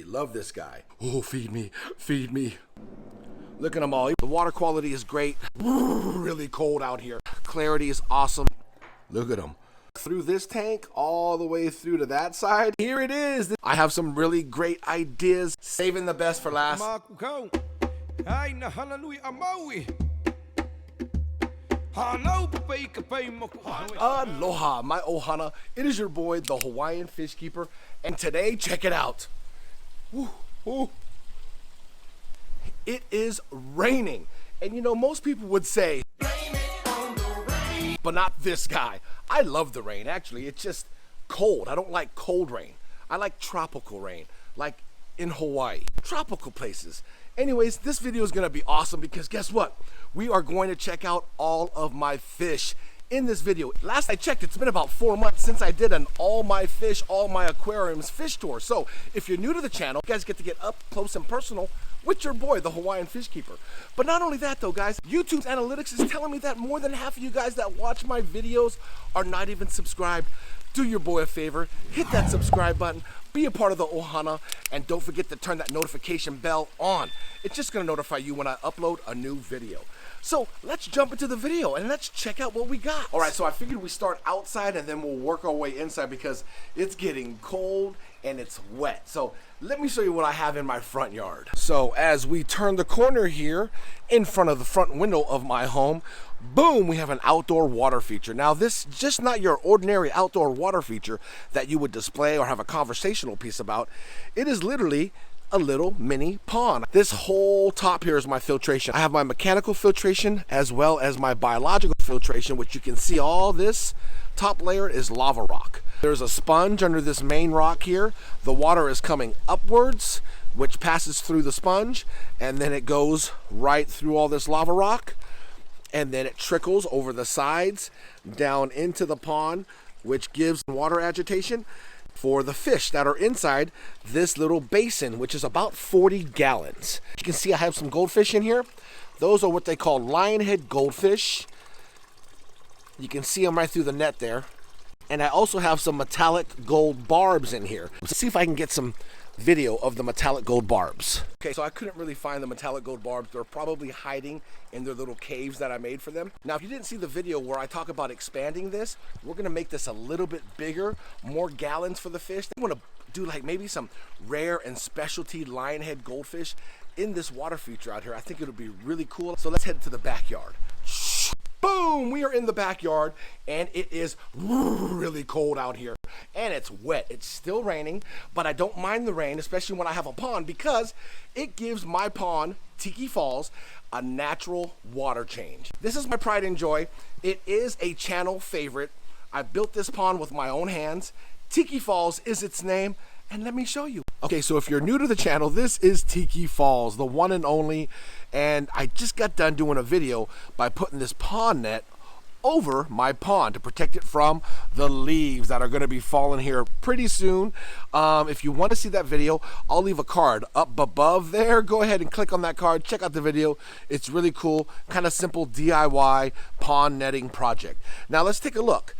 Love this guy. Oh, feed me, feed me. Look at them all. The water quality is great. Really cold out here. Clarity is awesome. Look at them. Through this tank, all the way through to that side. Here it is. I have some really great ideas. Saving the best for last. Hana Hui A Maui. Aloha, my ohana. It is your boy, the Hawaiian Fish Keeper. And today, check it out. Woo, woo. It is raining. And you know, most people would say, blame it on the rain. But not this guy. I love the rain, actually. It's just cold. I don't like cold rain. I like tropical rain, like in Hawaii. Tropical places. Anyways, this video is gonna be awesome because guess what? We are going to check out all of my fish in this video. Last I checked, it's been about 4 months since I did an all my fish, all my aquariums fish tour. So if you're new to the channel, you guys get to get up close and personal with your boy, the Hawaiian Fish Keeper. But not only that though, guys, YouTube's analytics is telling me that more than half of you guys that watch my videos are not even subscribed. Do your boy a favor, hit that subscribe button, be a part of the Ohana, and don't forget to turn that notification bell on. It's just gonna notify you when I upload a new video. So let's jump into the video and let's check out what we got. All right, so I figured we start outside and then we'll work our way inside because it's getting cold and it's wet. So let me show you what I have in my front yard. So as we turn the corner here in front of the front window of my home, boom, we have an outdoor water feature. Now this is just not your ordinary outdoor water feature that you would display or have a conversational piece about. It is literally a little mini pond. This whole top here is my filtration. I have my mechanical filtration as well as my biological filtration, which you can see all this top layer is lava rock. There's a sponge under this main rock here. The water is coming upwards, which passes through the sponge, and then it goes right through all this lava rock, and then it trickles over the sides down into the pond, which gives water agitation for the fish that are inside this little basin, which is about 40 gallons. You can see I have some goldfish in here. Those are what they call lionhead goldfish. You can see them right through the net there. And I also have some metallic gold barbs in here. Let's see if I can get some video of the metallic gold barbs. Okay, so I couldn't really find the metallic gold barbs. They're probably hiding in their little caves that I made for them. Now, if you didn't see the video where I talk about expanding this, we're gonna make this a little bit bigger, more gallons for the fish. I wanna do like maybe some rare and specialty lionhead goldfish in this water feature out here. I think it'll be really cool. So let's head to the backyard. Boom, we are in the backyard and it is really cold out here and it's wet. It's still raining, but I don't mind the rain, especially when I have a pond, because it gives my pond, Tiki Falls, a natural water change. This is my pride and joy. It is a channel favorite. I built this pond with my own hands. Tiki Falls is its name, and let me show you. Okay, so if you're new to the channel, this is Tiki Falls, the one and only, and I just got done doing a video by putting this pond net over my pond to protect it from the leaves that are going to be falling here pretty soon. If you want to see that video, I'll leave a card up above there. Go ahead and click on that card, check out the video. It's really cool, kind of simple DIY pond netting project. Now let's take a look.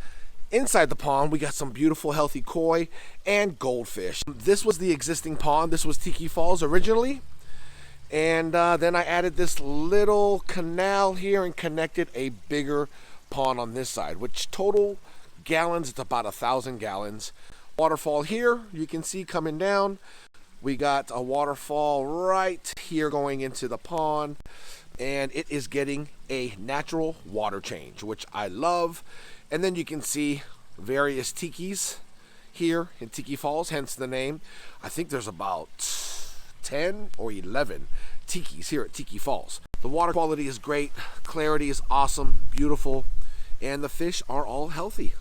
Inside the pond, we got some beautiful healthy koi and goldfish. This was the existing pond. This was Tiki Falls originally. And then I added this little canal here and connected a bigger pond on this side, which total gallons, it's about 1,000 gallons. Waterfall here, you can see coming down. We got a waterfall right here going into the pond, and it is getting a natural water change, which I love. And then you can see various tikis here in Tiki Falls, hence the name. I think there's about 10 or 11 tikis here at Tiki Falls. The water quality is great, clarity is awesome, beautiful, and the fish are all healthy.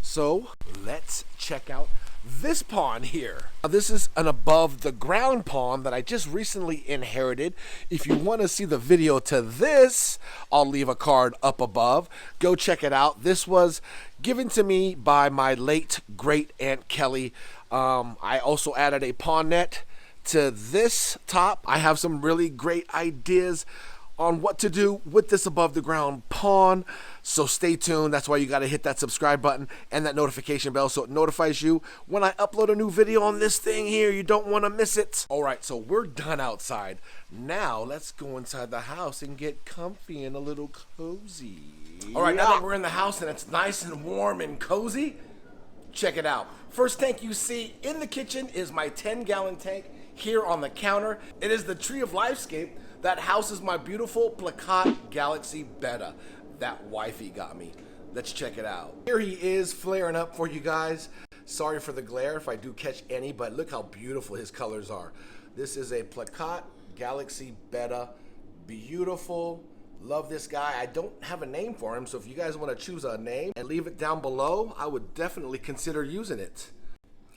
So let's check out this pond here. Now, this is an above the ground pond that I just recently inherited. If you want to see the video to this, I'll leave a card up above. Go check it out. This was given to me by my late great Aunt Kelly. I also added a pond net to this top. I have some really great ideas on what to do with this above the ground pond. So stay tuned. That's why you got to hit that subscribe button and that notification bell so it notifies you when I upload a new video on this thing here. You don't want to miss it. All right, so we're done outside. Now let's go inside the house and get comfy and a little cozy. All right, now that we're in the house and it's nice and warm and cozy, check it out. First tank you see in the kitchen is my 10-gallon tank here on the counter. It is the Tree of Lifescape that houses my beautiful PEACOCK Galaxy Betta that wifey got me. Let's check it out. Here he is flaring up for you guys. Sorry for the glare if I do catch any, but look how beautiful his colors are. This is a PEACOCK Galaxy Betta. Beautiful. Love this guy. I don't have a name for him, so if you guys want to choose a name and leave it down below, I would definitely consider using it.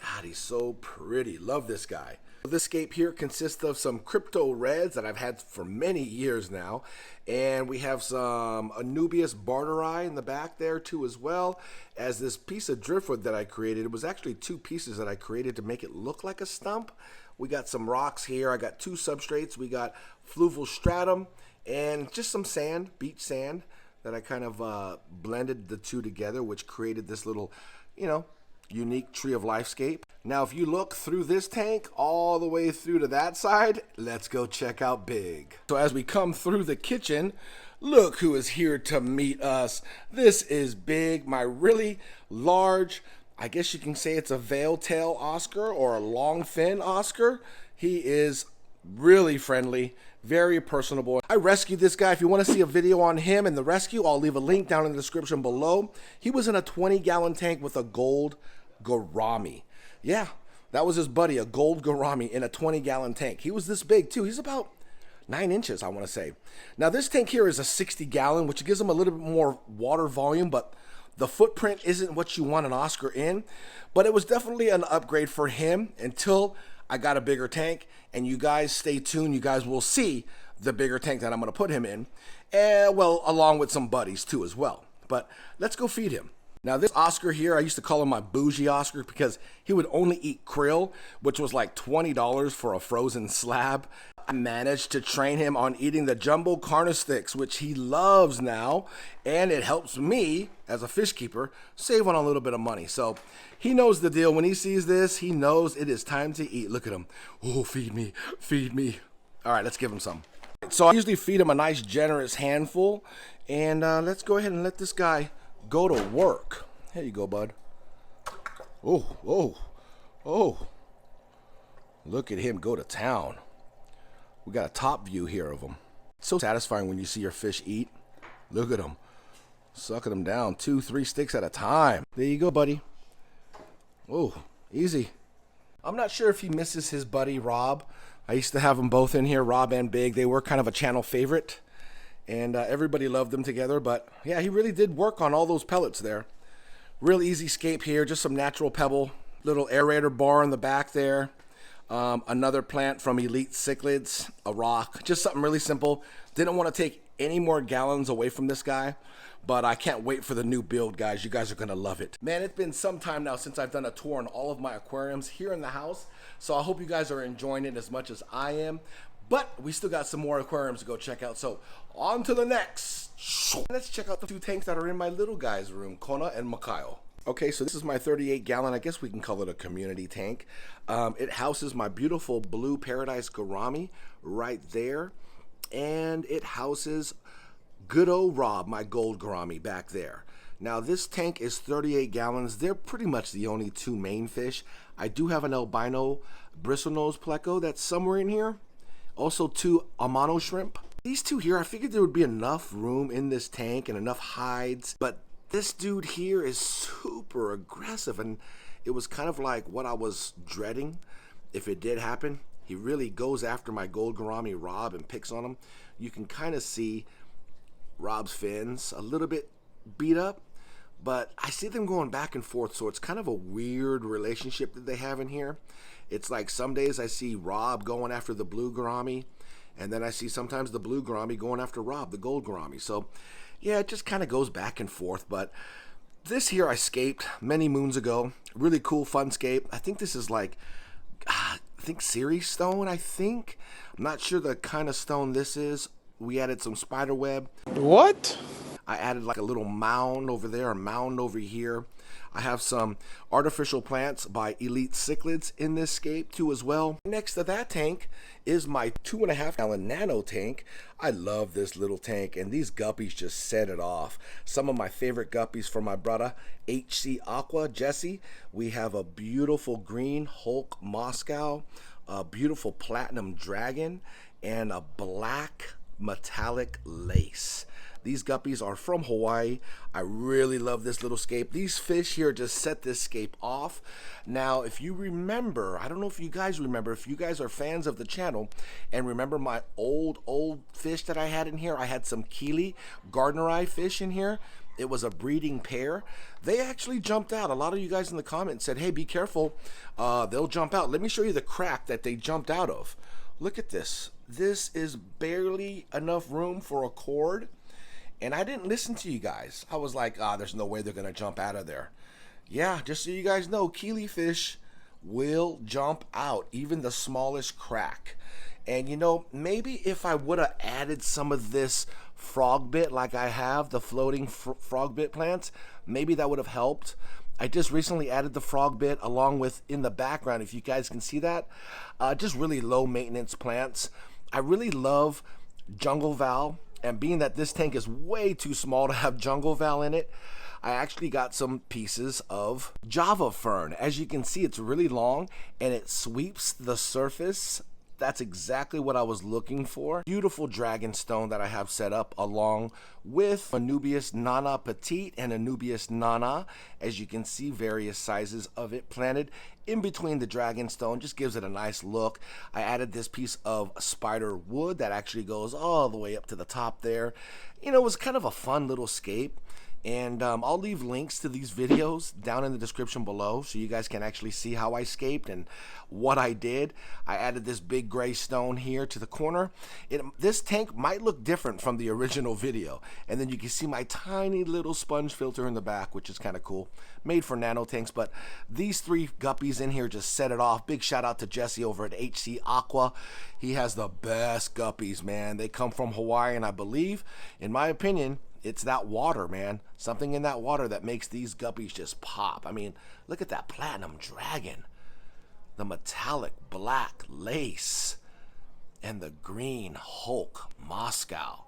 God, he's so pretty. Love this guy. This scape here consists of some crypto reds that I've had for many years now, and we have some Anubias barteri in the back there too, as well as this piece of driftwood that I created. It was actually two pieces that I created to make it look like a stump. We got some rocks here. I got two substrates. We got fluval stratum and just some sand, beach sand, that I kind of blended the two together, which created this little, you know, unique Tree of Lifescape. Now, if you look through this tank all the way through to that side, let's go check out Big. So as we come through the kitchen, look who is here to meet us. This is Big, my really large, I guess you can say it's a veil-tail Oscar or a long fin Oscar. He is really friendly, very personable. I rescued this guy. If you want to see a video on him and the rescue, I'll leave a link down in the description below. He was in a 20-gallon tank with a gold gourami. Yeah, that was his buddy, a gold gourami in a 20-gallon tank. He was this big too. He's about 9 inches, I want to say. Now this tank here is a 60-gallon, which gives him a little bit more water volume, but the footprint isn't what you want an Oscar in. But it was definitely an upgrade for him until I got a bigger tank, and you guys stay tuned. You guys will see the bigger tank that I'm going to put him in, and well, along with some buddies too as well. But let's go feed him. Now this Oscar here, I used to call him my bougie Oscar because he would only eat krill, which was like $20 for a frozen slab. I managed to train him on eating the jumbo carna sticks, which he loves now, and it helps me, as a fish keeper, save on a little bit of money. So he knows the deal. When he sees this, he knows it is time to eat. Look at him. Oh, feed me, feed me. All right, let's give him some. So I usually feed him a nice, generous handful, and let's go ahead and let this guy go to work. Here you go, bud. Oh, oh, oh. Look at him go to town. We got a top view here of him. It's so satisfying when you see your fish eat. Look at him. Sucking them down 2-3 sticks at a time. There you go, buddy. Oh, easy. I'm not sure if he misses his buddy, Rob. I used to have them both in here, Rob and Big. They were kind of a channel favorite, and everybody loved them together. But yeah, he really did work on all those pellets there. Real easy scape here, just some natural pebble. Little aerator bar in the back there. Another plant from Elite Cichlids, a rock, just something really simple. Didn't want to take any more gallons away from this guy, but I can't wait for the new build, guys. You guys are going to love it. Man, it's been some time now since I've done a tour on all of my aquariums here in the house, so I hope you guys are enjoying it as much as I am. But we still got some more aquariums to go check out, so on to the next. Let's check out the two tanks that are in my little guy's room, Kona and Makaio. Okay, so this is my 38-gallon, I guess we can call it a community tank. It houses my beautiful blue paradise gourami right there. And it houses good old Rob, my gold gourami, back there. Now this tank is 38 gallons. They're pretty much the only two main fish. I do have an albino bristlenose pleco that's somewhere in here. Also two amano shrimp. These two here, I figured there would be enough room in this tank and enough hides, but this dude here is super aggressive, and it was kind of like what I was dreading if it did happen. He really goes after my gold gourami Rob and picks on him. You can kind of see Rob's fins a little bit beat up, but I see them going back and forth, so it's kind of a weird relationship that they have in here. It's like some days I see Rob going after the blue gourami, and then I see sometimes the blue gourami going after Rob, the gold gourami. So yeah, it just kind of goes back and forth. But this here I scaped many moons ago. Really cool, fun scape. I think this is like, I think Ceres stone, I think. I'm not sure the kind of stone this is. We added some spider web. What? I added like a little mound over there, a mound over here. I have some artificial plants by Elite Cichlids in this scape too as well. Next to that tank is my 2.5 gallon Nano tank. I love this little tank, and these guppies just set it off. Some of my favorite guppies from my brother, HC Aqua, Jesse. We have a beautiful green Hulk Moscow, a beautiful platinum dragon, and a black metallic lace. These guppies are from Hawaii. I really love this little scape. These fish here just set this scape off. Now, if you remember, I don't know if you guys remember, if you guys are fans of the channel and remember my old fish that I had in here, I had some Keali'i Gardneri fish in here. It was a breeding pair. They actually jumped out. A lot of you guys in the comments said, hey, be careful. They'll jump out. Let me show you the crack that they jumped out of. Look at this. This is barely enough room for a cord. And I didn't listen to you guys. I was like, there's no way they're going to jump out of there. Yeah, just so you guys know, Keali'i fish will jump out, even the smallest crack. And you know, maybe if I would have added some of this frog bit like I have, the floating frog bit plants, maybe that would have helped. I just recently added the frog bit along with, in the background, if you guys can see that, just really low maintenance plants. I really love jungle val. And being that this tank is way too small to have jungle val in it, I actually got some pieces of Java fern. As you can see, it's really long and it sweeps the surface. That's exactly what I was looking for. Beautiful dragon stone that I have set up along with Anubias Nana Petite and Anubias Nana. As you can see, various sizes of it planted in between the dragon stone. Just gives it a nice look. I added this piece of spider wood that actually goes all the way up to the top there. You know, it was kind of a fun little scape. And I'll leave links to these videos down in the description below so you guys can actually see how I scaped and what I did. I added this big gray stone here to the corner. This tank might look different from the original video. And then you can see my tiny little sponge filter in the back, which is kind of cool. Made for nano tanks, but these three guppies in here just set it off. Big shout out to Jesse over at HC Aqua. He has the best guppies, man. They come from Hawaii, and I believe, in my opinion, it's that water, man. Something in that water that makes these guppies just pop. I mean, look at that platinum dragon. The metallic black lace. And the green Hulk Moscow.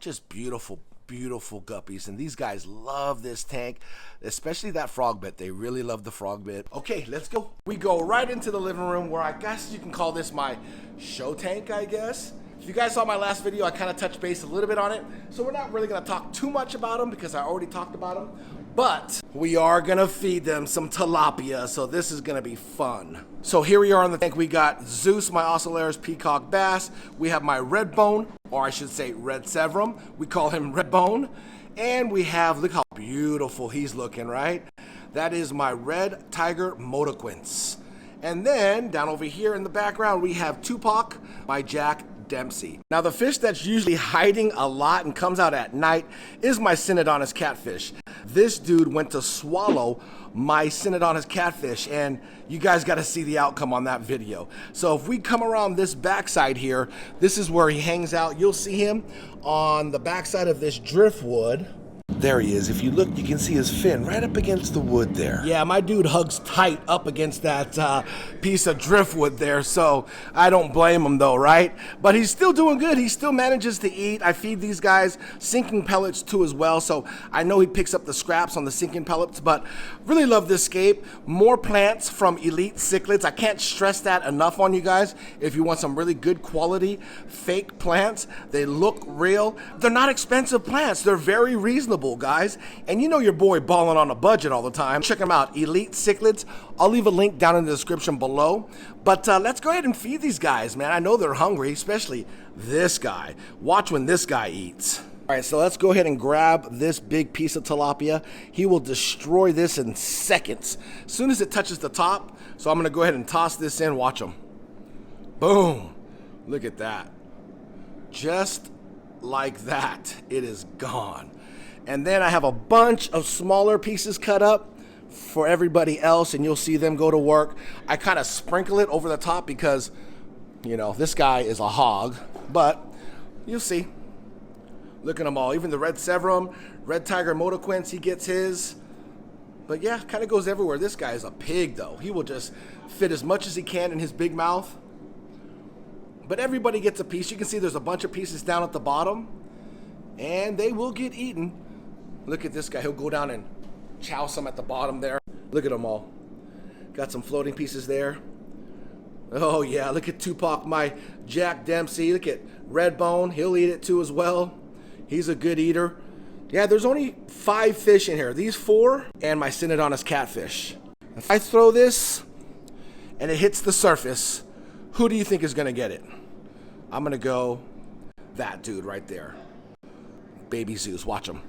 Just beautiful, beautiful guppies. And these guys love this tank. Especially that frog bit. They really love the frog bit. Okay, let's go. We go right into the living room where I guess you can call this my show tank, I guess. If you guys saw my last video, I kind of touched base a little bit on it. So we're not really going to talk too much about them because I already talked about them. But we are going to feed them some tilapia, so this is going to be fun. So here we are on the tank. We got Zeus, my Ocellaris peacock bass. We have my red bone, or I should say red severum. We call him red bone. And we have, look how beautiful he's looking, right? That is my red tiger motoquince. And then down over here in the background, we have Tupac by Jack Dempsey. Now the fish that's usually hiding a lot and comes out at night is my Synodontis catfish. This dude went to swallow my Synodontis catfish, and you guys got to see the outcome on that video. So if we come around this backside here, this is where he hangs out. You'll see him on the backside of this driftwood. There he is. If you look, you can see his fin right up against the wood there. Yeah, my dude hugs tight up against that piece of driftwood there, so I don't blame him though, right? But he's still doing good. He still manages to eat. I feed these guys sinking pellets too as well, so I know he picks up the scraps on the sinking pellets, but really love this scape. More plants from Elite Cichlids. I can't stress that enough on you guys. If you want some really good quality fake plants, they look real. They're not expensive plants. They're very reasonable, guys, and you know your boy balling on a budget all the time. Check them out, Elite Cichlids. I'll leave a link down in the description below, but let's go ahead and feed these guys, man. I know they're hungry, especially this guy. Watch when this guy eats. All right, so let's go ahead and grab this big piece of tilapia. He will destroy this in seconds as soon as it touches the top. So I'm gonna go ahead and toss this in. Watch him. Boom. Look at that. Just like that, it is gone. And then I have a bunch of smaller pieces cut up for everybody else, and you'll see them go to work. I kind of sprinkle it over the top because, you know, this guy is a hog, but you'll see. Look at them all. Even the red Severum, red tiger motoquince, he gets his. But yeah, kind of goes everywhere. This guy is a pig, though. He will just fit as much as he can in his big mouth. But everybody gets a piece. You can see there's a bunch of pieces down at the bottom. And they will get eaten. Look at this guy. He'll go down and chow some at the bottom there. Look at them all. Got some floating pieces there. Oh, yeah. Look at Tupac, my Jack Dempsey. Look at Redbone. He'll eat it, too, as well. He's a good eater. Yeah, there's only 5 fish in here. These 4 and my Synodontis catfish. If I throw this and it hits the surface, who do you think is going to get it? I'm going to go that dude right there. Baby Zeus. Watch him.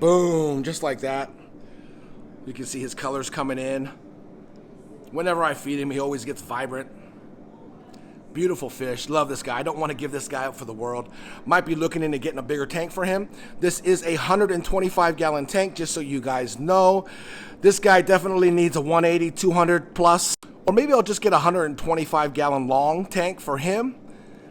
Boom. Just like that. You can see his colors coming in. Whenever I feed him, he always gets vibrant. Beautiful fish. Love this guy. I don't want to give this guy up for the world. Might be looking into getting a bigger tank for him. This is a 125-gallon tank, just so you guys know. This guy definitely needs a 180, 200 plus. Or maybe I'll just get a 125-gallon long tank for him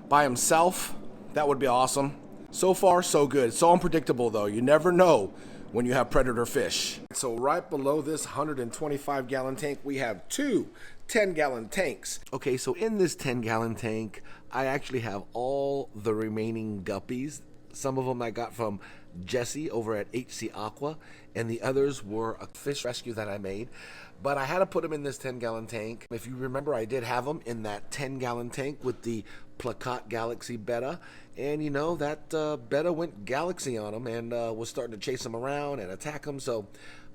by himself. That would be awesome. So far, so good. So unpredictable, though. You never know when you have predator fish. So right below this 125-gallon tank, we have 2 10-gallon tanks. Okay, so in this 10-gallon tank, I actually have all the remaining guppies. Some of them I got from Jesse over at HC Aqua, and the others were a fish rescue that I made. But I had to put them in this 10-gallon tank. If you remember, I did have them in that 10-gallon tank with the PEACOCK Galaxy Betta. And, you know, that Betta went Galaxy on them and was starting to chase them around and attack them. So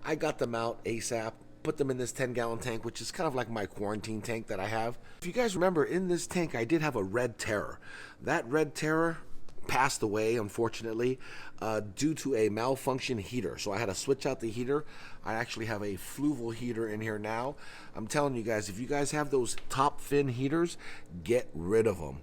I got them out ASAP, put them in this 10-gallon tank, which is kind of like my quarantine tank that I have. If you guys remember, in this tank, I did have a red terror. That red terror passed away, unfortunately, due to a malfunction heater. So I had to switch out the heater. I actually have a fluval heater in here now. I'm telling you guys, if you guys have those top fin heaters, get rid of them.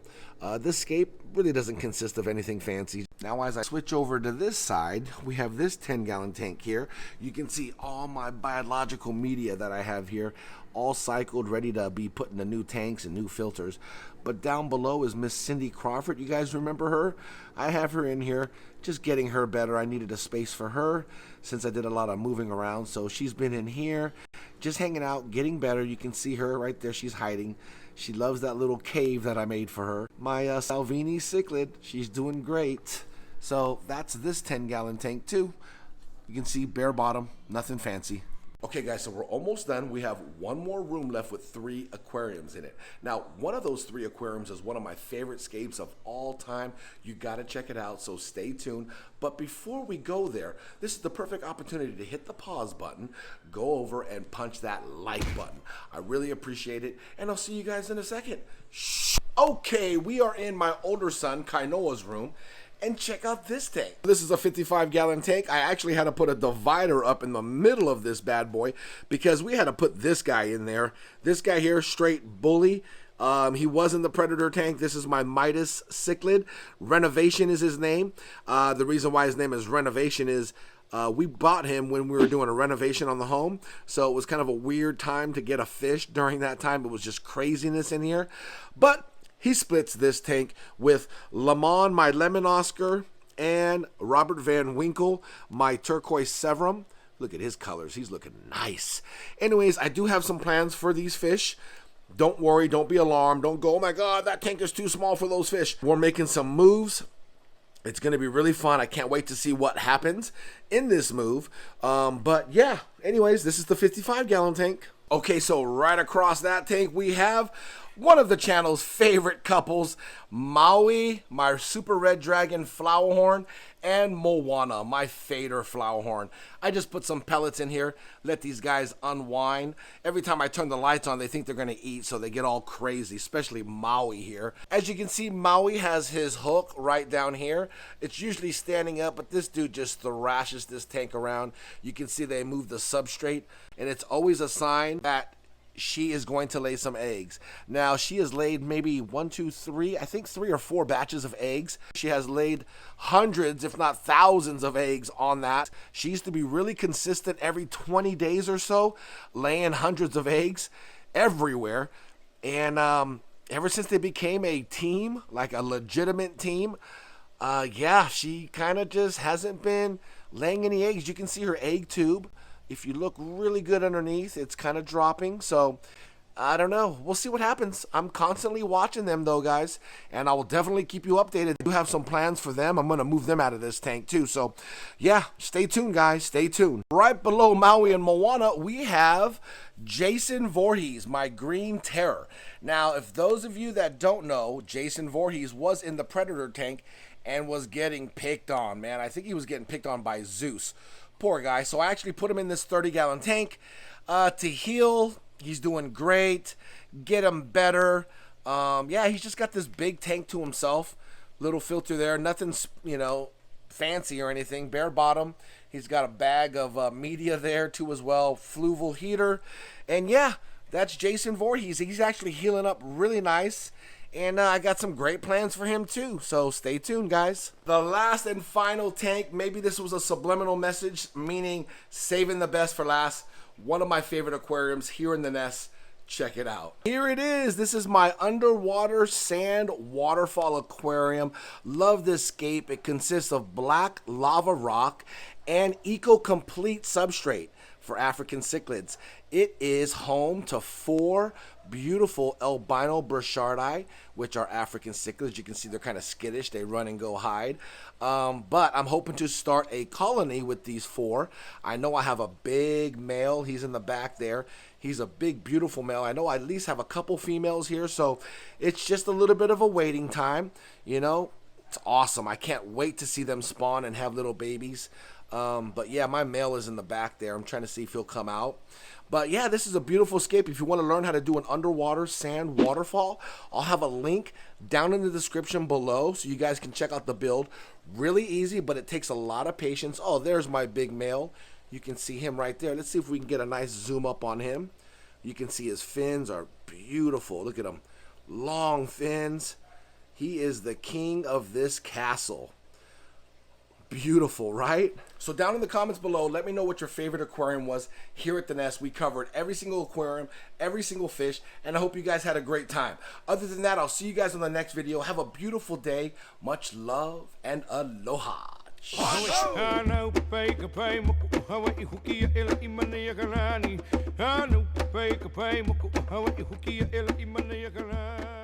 This scape really doesn't consist of anything fancy. Now as I switch over to this side, we have this 10-gallon tank here. You can see all my biological media that I have here, all cycled, ready to be put into new tanks and new filters. But down below is Miss Cindy Crawford. You guys remember her? I have her in here, just getting her better. I needed a space for her since I did a lot of moving around. So she's been in here, just hanging out, getting better. You can see her right there. She's hiding. She loves that little cave that I made for her. My Salvini cichlid, she's doing great. So that's this 10-gallon tank too. You can see bare bottom, nothing fancy. Okay guys, so we're almost done. We have one more room left with 3 aquariums in it. Now, one of those 3 aquariums is one of my favorite scapes of all time. You gotta check it out, so stay tuned. But before we go there, this is the perfect opportunity to hit the pause button, go over and punch that like button. I really appreciate it, and I'll see you guys in a second. Shh. Okay, we are in my older son, Kainoa's room. And check out this tank. This is a 55-gallon tank. I actually had to put a divider up in the middle of this bad boy because we had to put this guy in there. This guy here, straight bully. He was in the predator tank. This is my Midas cichlid. Renovation is his name. The reason why his name is Renovation is we bought him when we were doing a renovation on the home. So it was kind of a weird time to get a fish during that time. It was just craziness in here. But he splits this tank with Lamont, my Lemon Oscar, and Robert Van Winkle, my Turquoise Severum. Look at his colors. He's looking nice. Anyways, I do have some plans for these fish. Don't worry. Don't be alarmed. Don't go, oh my God, that tank is too small for those fish. We're making some moves. It's going to be really fun. I can't wait to see what happens in this move. But yeah, anyways, this is the 55-gallon tank. Okay, so right across that tank, we have one of the channel's favorite couples, Maui, my super red dragon flowerhorn, and Moana, my fader flowerhorn. I just put some pellets in here, let these guys unwind. Every time I turn the lights on, they think they're gonna eat, so they get all crazy, especially Maui here. As you can see, Maui has his hook right down here. It's usually standing up, but this dude just thrashes this tank around. You can see they move the substrate, and it's always a sign that she is going to lay some eggs. Now, she has laid maybe 1, 2, 3, I think 3 or 4 batches of eggs. She has laid hundreds, if not thousands of eggs on that. She used to be really consistent every 20 days or so, laying hundreds of eggs everywhere. And ever since they became a team, like a legitimate team, Yeah, she kind of just hasn't been laying any eggs. You can see her egg tube. If you look really good underneath, it's kind of dropping. So I don't know. We'll see what happens. I'm constantly watching them though, guys, and I will definitely keep you updated. I do have some plans for them. I'm going to move them out of this tank too. So yeah, stay tuned, guys. Stay tuned. Right below Maui and Moana, we have Jason Voorhees, my green terror. Now, if those of you that don't know, Jason Voorhees was in the Predator tank and was getting picked on, man. I think he was getting picked on by Zeus. Poor guy. So I actually put him in this 30-gallon tank to heal. He's doing great. Get him better. Yeah, he's just got this big tank to himself. Little filter there. Nothing, you know, fancy or anything. Bare bottom. He's got a bag of media there too as well. Fluval heater. And yeah, that's Jason Voorhees. He's actually healing up really nice. And I got some great plans for him too, so stay tuned, guys. The last and final tank, maybe this was a subliminal message, meaning saving the best for last. One of my favorite aquariums here in the nest. Check it out. Here it is. This is my underwater sand waterfall aquarium. Love this scape. It consists of black lava rock and eco-complete substrate for African cichlids. It is home to 4 beautiful albino burchardi, which are African cichlids. You can see they're kind of skittish. They run and go hide. But I'm hoping to start a colony with these 4. I know I have a big male. He's in the back there. He's a big, beautiful male. I know I at least have a couple females here, so it's just a little bit of a waiting time. You know, it's awesome. I can't wait to see them spawn and have little babies. But yeah, my male is in the back there. I'm trying to see if he'll come out. But yeah, this is a beautiful escape. If you want to learn how to do an underwater sand waterfall, I'll have a link down in the description below so you guys can check out the build. Really easy, but it takes a lot of patience. Oh, there's my big male. You can see him right there. Let's see if we can get a nice zoom up on him. You can see his fins are beautiful. Look at him. Long fins. He is the king of this castle. Beautiful, right? So down in the comments below, let me know what your favorite aquarium was here at the nest. We covered every single aquarium, every single fish, and I hope you guys had a great time. Other than that, I'll see you guys on the next video. Have a beautiful day. Much love and aloha. Hana Hui A Maui.